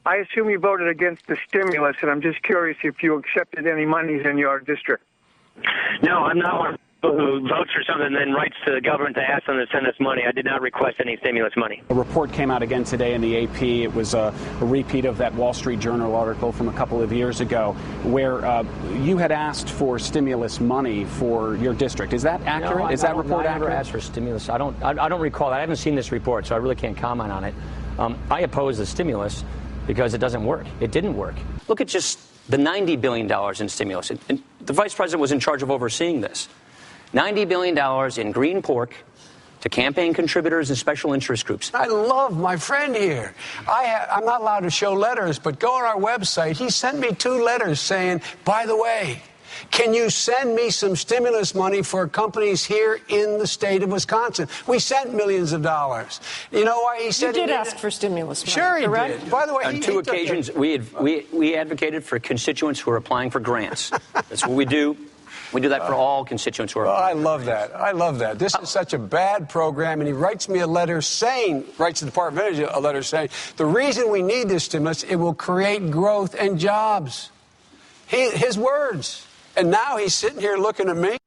I assume you voted against the stimulus, and I'm just curious if you accepted any monies in your district. No, I'm not one of the people who votes for something and then writes to the government to ask them to send us money. I did not request any stimulus money. A report came out again today in the AP. It was a repeat of that Wall Street Journal article from a couple of years ago where you had asked for stimulus money for your district. Is that accurate? No, Is that report accurate? I never asked for stimulus. I don't recall that. I haven't seen this report, so I really can't comment on it. I oppose the stimulus because it doesn't work. It didn't work. Look at just the $90 billion in stimulus. And the vice president was in charge of overseeing this. $90 billion in green pork to campaign contributors and special interest groups. I love my friend here. I'm not allowed to show letters, but go on our website. He sent me 2 letters saying, by the way, can you send me some stimulus money for companies here in the state of Wisconsin? We sent millions of dollars. You know why he said you did ask for stimulus money? Sure, he correct? did. By the way, on 2 occasions, we advocated for constituents who are applying for grants. That's what we do. We do that for all constituents who are. Oh, I love that. I love that. This is such a bad program, and he writes me a letter saying, writes the Department of Energy a letter saying, the reason we need this stimulus, it will create growth and jobs. His words. And now he's sitting here looking at me.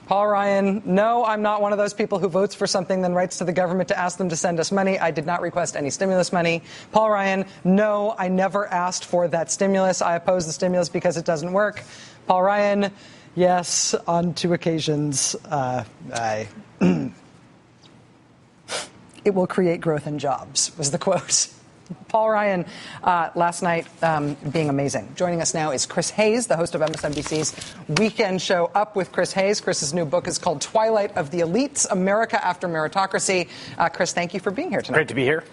Paul Ryan, no, I'm not one of those people who votes for something, then writes to the government to ask them to send us money. I did not request any stimulus money. Paul Ryan, no, I never asked for that stimulus. I oppose the stimulus because it doesn't work. Paul Ryan, yes, on 2 occasions, it will create growth and jobs, was the quote. Paul Ryan, last night, being amazing. Joining us now is Chris Hayes, the host of MSNBC's weekend show Up with Chris Hayes. Chris's new book is called Twilight of the Elites, America After Meritocracy. Chris, thank you for being here tonight. Great to be here.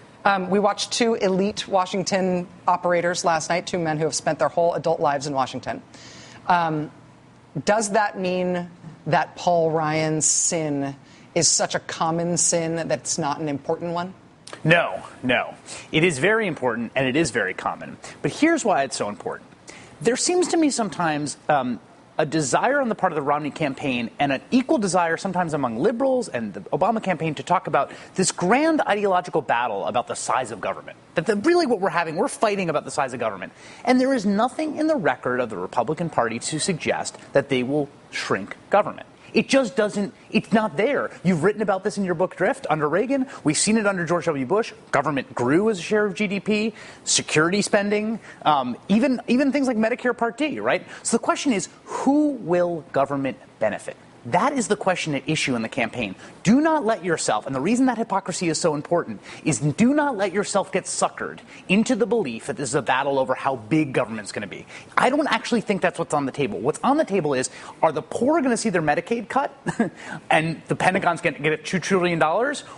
We watched 2 elite Washington operators last night, 2 men who have spent their whole adult lives in Washington. Does that mean that Paul Ryan's sin is such a common sin that it's not an important one? No. It is very important, and it is very common. But here's why it's so important. There seems to me sometimes a desire on the part of the Romney campaign and an equal desire sometimes among liberals and the Obama campaign to talk about this grand ideological battle about the size of government. That really what we're fighting about the size of government. And there is nothing in the record of the Republican Party to suggest that they will shrink government. It just doesn't, it's not there. You've written about this in your book, Drift, under Reagan. We've seen it under George W. Bush. Government grew as a share of GDP, security spending, even things like Medicare Part D, right? So the question is, who will government benefit? That is the question at issue in the campaign. Do not let yourself, and the reason that hypocrisy is so important, is do not let yourself get suckered into the belief that this is a battle over how big government's going to be. I don't actually think that's what's on the table. What's on the table is, are the poor going to see their Medicaid cut and the Pentagon's going to get $2 trillion,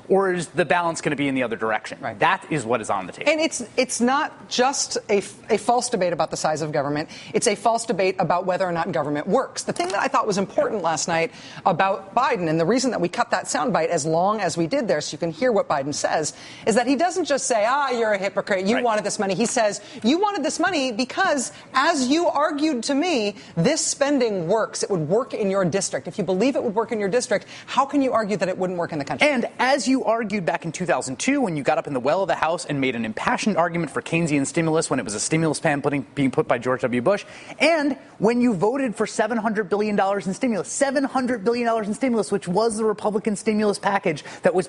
or is the balance going to be in the other direction? Right. That is what is on the table. And it's not just a false debate about the size of government. It's a false debate about whether or not government works. The thing that I thought was important last night about Biden, and the reason that we cut that soundbite as long as we did there so you can hear what Biden says, is that he doesn't just say, you're a hypocrite, you wanted this money. He says, you wanted this money because, as you argued to me, this spending works. It would work in your district. If you believe it would work in your district, how can you argue that it wouldn't work in the country? And as you argued back in 2002 when you got up in the well of the House and made an impassioned argument for Keynesian stimulus when it was a stimulus plan being put by George W. Bush, and when you voted for $700 billion in stimulus, $700 billion in stimulus, which was the Republican stimulus package that was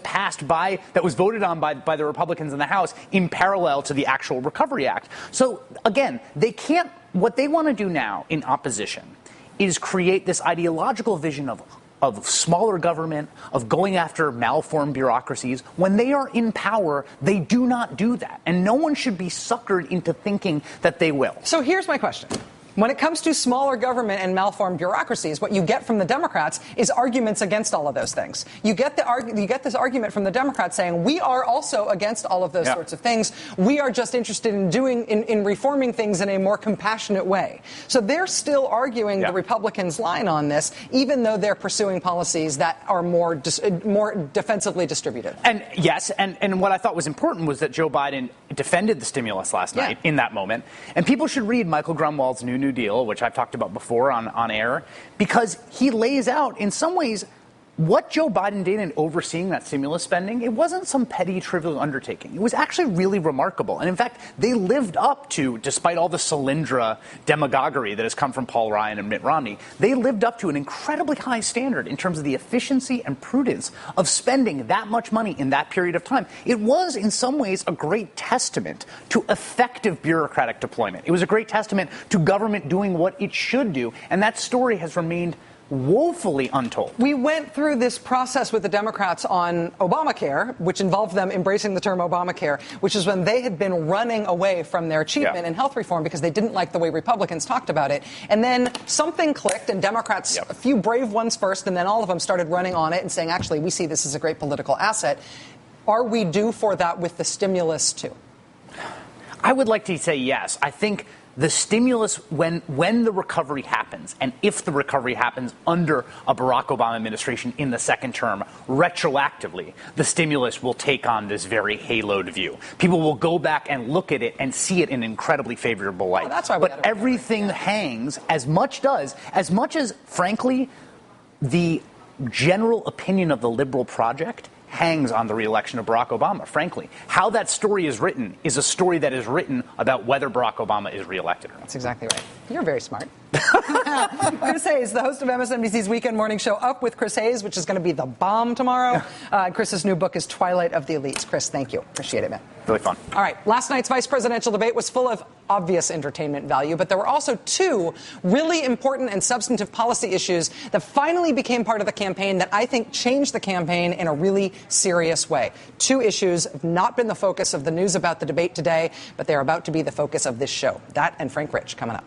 voted on by the Republicans in the House in parallel to the actual Recovery Act. So again, what they want to do now in opposition is create this ideological vision of smaller government, of going after malformed bureaucracies. When they are in power, they do not do that. And no one should be suckered into thinking that they will. So here's my question. When it comes to smaller government and malformed bureaucracies, what you get from the Democrats is arguments against all of those things. You get this argument from the Democrats saying, we are also against all of those sorts of things. We are just interested in reforming things in a more compassionate way. So they're still arguing the Republicans' line on this, even though they're pursuing policies that are more defensively distributed. And yes, and what I thought was important was that Joe Biden defended the stimulus last night in that moment. And people should read Michael Grunwald's New Deal, which I've talked about before on air, because he lays out, in some ways, what Joe Biden did in overseeing that stimulus spending, it wasn't some petty, trivial undertaking. It was actually really remarkable. And in fact, they lived up to, despite all the Solyndra demagoguery that has come from Paul Ryan and Mitt Romney, they lived up to an incredibly high standard in terms of the efficiency and prudence of spending that much money in that period of time. It was, in some ways, a great testament to effective bureaucratic deployment. It was a great testament to government doing what it should do. And that story has remained woefully untold. We went through this process with the Democrats on Obamacare, which involved them embracing the term Obamacare, which is when they had been running away from their achievement in health reform because they didn't like the way Republicans talked about it. And then something clicked, and Democrats, a few brave ones first, and then all of them started running on it and saying, actually, we see this as a great political asset. Are we due for that with the stimulus, too? I would like to say yes. I think the stimulus, when the recovery happens, and if the recovery happens under a Barack Obama administration in the second term, retroactively, the stimulus will take on this very haloed view. People will go back and look at it and see it in an incredibly favorable light. Well, that's why but everything hangs, as much as, frankly, the general opinion of the liberal project hangs on the reelection of Barack Obama, frankly. How that story is written is a story that is written about whether Barack Obama is reelected or not. That's exactly right. You're very smart. Chris Hayes, the host of MSNBC's Weekend Morning Show, Up with Chris Hayes, which is going to be the bomb tomorrow. Chris's new book is Twilight of the Elites. Chris, thank you. Appreciate it, man. Really fun. All right. Last night's vice presidential debate was full of obvious entertainment value, but there were also two really important and substantive policy issues that finally became part of the campaign that I think changed the campaign in a really serious way. Two issues have not been the focus of the news about the debate today, but they're about to be the focus of this show. That and Frank Rich coming up.